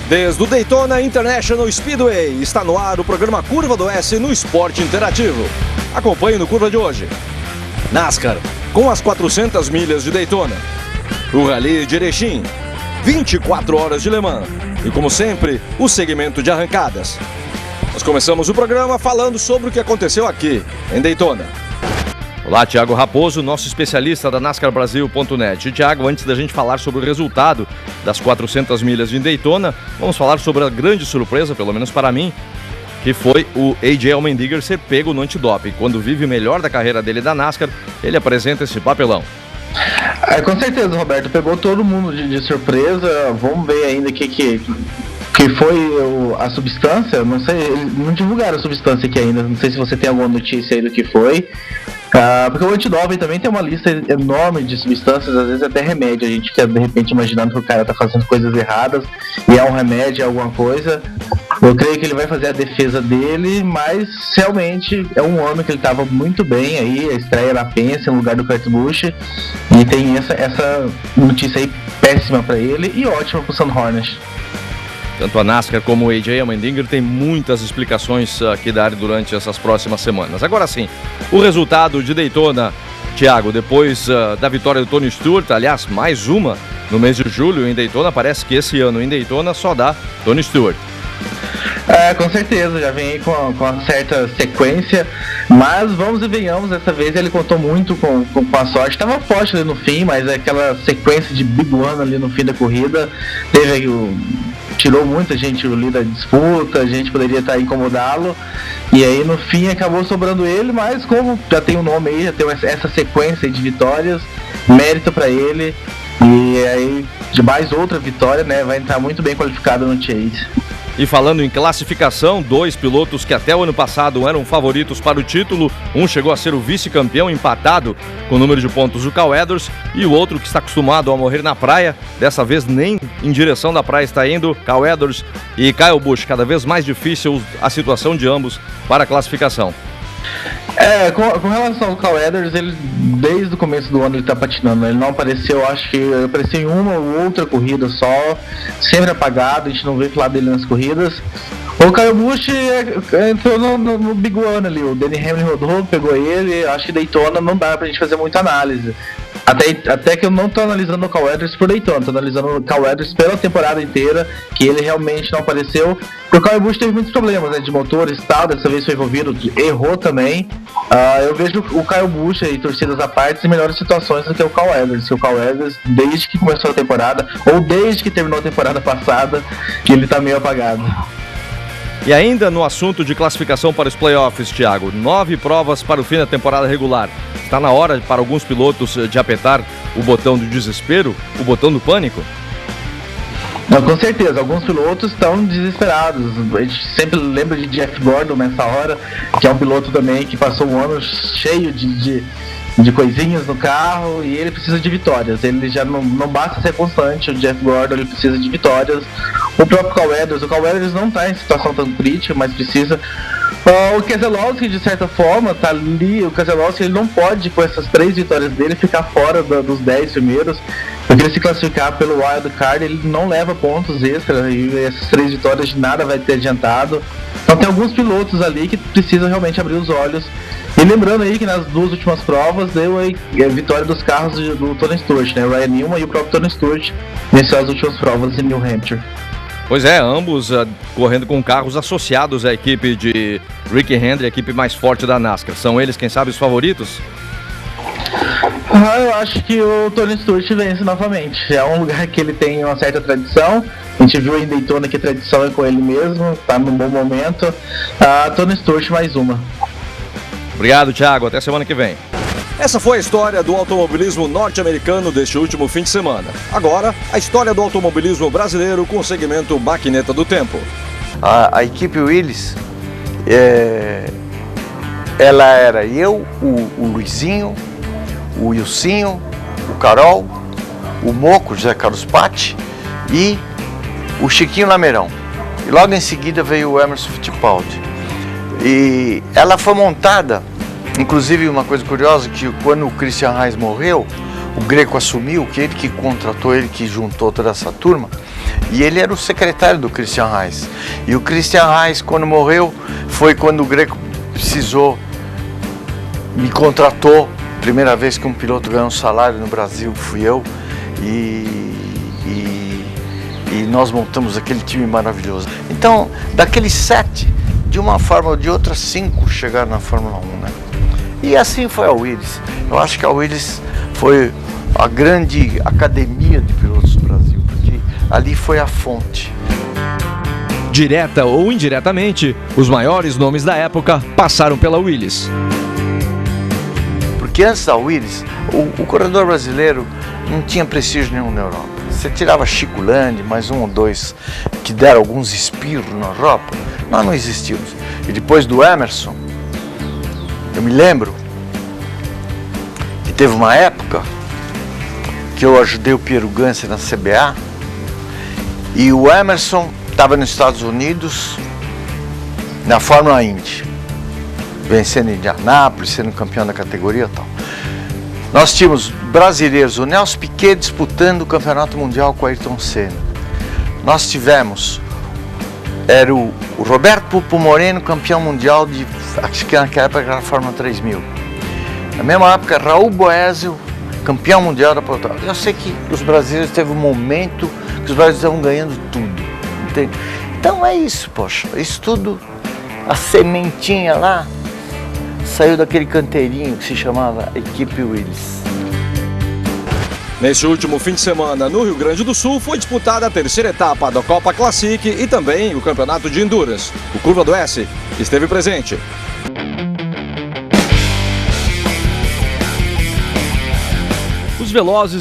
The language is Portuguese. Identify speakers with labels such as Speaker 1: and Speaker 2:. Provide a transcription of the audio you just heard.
Speaker 1: Desde o Daytona International Speedway, está no ar o programa Curva do S no Esporte Interativo. Acompanhe no Curva de hoje. NASCAR, com as 400 milhas de Daytona. O Rally de Erechim, 24 horas de Le Mans. E como sempre, o segmento de arrancadas. Nós começamos o programa falando sobre o que aconteceu aqui, em Daytona. Olá, Thiago Raposo, nosso especialista da NASCARBrasil.net. Thiago, antes da gente falar sobre o resultado das 400 milhas de Daytona, vamos falar sobre a grande surpresa, pelo menos para mim, que foi o AJ Allmendinger ser pego no antidoping. Quando vive o melhor da carreira dele da NASCAR, ele apresenta esse papelão.
Speaker 2: Com certeza, Roberto, pegou todo mundo de surpresa. Vamos ver ainda que foi a substância. Não sei, não divulgaram a substância aqui ainda. Não sei se você tem alguma notícia aí do que foi. Porque o antidoping também tem uma lista enorme de substâncias, às vezes até remédio. A gente fica de repente imaginando que o cara tá fazendo coisas erradas e é um remédio, é alguma coisa. Eu creio que ele vai fazer a defesa dele, mas realmente é um ano que ele estava muito bem aí, a estreia na Penske no lugar do Kurt Busch, e tem essa notícia aí péssima para ele e ótima pro Sam Hornish.
Speaker 1: Tanto a NASCAR como o AJ Allmendinger tem muitas explicações que dar durante essas próximas semanas. Agora sim, o resultado de Daytona, Thiago, depois da vitória do Tony Stewart, aliás, mais uma no mês de julho em Daytona, parece que esse ano em Daytona só dá Tony Stewart.
Speaker 2: Com certeza, já vem aí com uma certa sequência, mas vamos e venhamos, dessa vez ele contou muito com a sorte, estava forte ali no fim, mas aquela sequência de Big One ali no fim da corrida, tirou muita gente ali da disputa, a gente poderia estar incomodá-lo, e aí no fim acabou sobrando ele, mas como já tem um nome aí, já tem essa sequência de vitórias, mérito para ele, e aí de mais outra vitória, né, vai entrar muito bem qualificado no Chase.
Speaker 1: E falando em classificação, dois pilotos que até o ano passado eram favoritos para o título, um chegou a ser o vice-campeão empatado com o número de pontos do Cal Edwards, e o outro que está acostumado a morrer na praia, dessa vez nem em direção da praia está indo, Cal Edwards e Kyle Busch, cada vez mais difícil a situação de ambos para a classificação.
Speaker 2: Com relação ao Cal Edwards, ele desde o começo do ano ele tá patinando, ele não apareceu, acho que apareceu em uma ou outra corrida só, sempre apagado, a gente não vê falar dele nas corridas. O Kyle Busch entrou no Big One ali, o Denny Hamlin rodou, pegou ele, acho que Daytona não dá pra gente fazer muita análise. Até que eu não tô analisando o Cal Edwards por Daytona, tô analisando o Cal Edwards pela temporada inteira, que ele realmente não apareceu. O Kyle Busch teve muitos problemas, né, de motores e tal, dessa vez foi envolvido, errou também. Eu vejo o Kyle Busch e torcidas à parte em melhores situações do que o Cal Edwards. O Cal Edwards, desde que começou a temporada, ou desde que terminou a temporada passada, que ele tá meio apagado.
Speaker 1: E ainda no assunto de classificação para os playoffs, Thiago, 9 provas para o fim da temporada regular. Está na hora para alguns pilotos de apertar o botão do desespero, o botão do pânico?
Speaker 2: Com certeza, alguns pilotos estão desesperados. A gente sempre lembra de Jeff Gordon nessa hora, que é um piloto também que passou um ano cheio de coisinhas no carro, e ele precisa de vitórias. Ele já não basta ser constante, o Jeff Gordon ele precisa de vitórias. O próprio Cal Edwards não está em situação tão crítica, mas precisa. O Keselowski, de certa forma, tá ali. O Keselowski ele não pode, com essas 3 vitórias dele, ficar fora dos 10 primeiros, porque ele se classificar pelo Wild Card, ele não leva pontos extra, e essas 3 vitórias de nada vai ter adiantado. Então tem alguns pilotos ali que precisam realmente abrir os olhos. E lembrando aí que nas 2 últimas provas deu aí a vitória dos carros do Tony Stewart, né? O Ryan Newman e o próprio Tony Stewart venceu as últimas provas em New Hampshire.
Speaker 1: Pois é, ambos correndo com carros associados à equipe de Rick Hendry, a equipe mais forte da NASCAR. São eles, quem sabe, os favoritos?
Speaker 2: Eu acho que o Tony Stewart vence novamente. É um lugar que ele tem uma certa tradição. A gente viu em Daytona que a tradição é com ele mesmo, tá num bom momento. Tony Stewart mais uma.
Speaker 1: Obrigado, Thiago. Até semana que vem. Essa foi a história do automobilismo norte-americano deste último fim de semana. Agora, a história do automobilismo brasileiro com o segmento Maquineta do Tempo.
Speaker 3: A equipe Willis, ela era eu, o Luizinho, o Ilcinho, o Carol, o Moco, José Carlos Patti e o Chiquinho Lameirão. E logo em seguida veio o Emerson Fittipaldi. E ela foi montada, inclusive uma coisa curiosa, que quando o Christian Reis morreu, o Greco assumiu, que ele que contratou, ele que juntou toda essa turma, e ele era o secretário do Christian Reis. E o Christian Reis, quando morreu, foi quando o Greco precisou, me contratou. Primeira vez que um piloto ganhou um salário no Brasil fui eu, e nós montamos aquele time maravilhoso. Então, daqueles 7, de uma forma ou de outra, 5 chegaram na Fórmula 1, né? E assim foi a Willis. Eu acho que a Willis foi a grande academia de pilotos do Brasil, porque ali foi a fonte.
Speaker 1: Direta ou indiretamente, os maiores nomes da época passaram pela Willis.
Speaker 3: Porque antes da Willis, o corredor brasileiro não tinha prestígio nenhum na Europa. Você tirava Chico Landi, mais 1 ou 2 que deram alguns espirros na Europa, nós não existíamos. E depois do Emerson, eu me lembro que teve uma época que eu ajudei o Piero Ganser na CBA, e o Emerson estava nos Estados Unidos na Fórmula Indy, vencendo em Indianápolis, sendo campeão da categoria e tal. Nós tínhamos brasileiros, o Nelson Piquet disputando o campeonato mundial com o Ayrton Senna. Nós tivemos, era o Roberto Pupo Moreno, campeão mundial de, acho que naquela época era a Fórmula 3000. Na mesma época, Raul Boesio, campeão mundial da Portugal. Eu sei que os brasileiros teve um momento que os brasileiros estavam ganhando tudo, entende? Então é isso, poxa, isso tudo, a sementinha lá, saiu daquele canteirinho que se chamava Equipe Willis.
Speaker 1: Nesse último fim de semana, no Rio Grande do Sul, foi disputada a 3ª etapa da Copa Classic e também o Campeonato de Endurance. O Curva do S esteve presente. Os velozes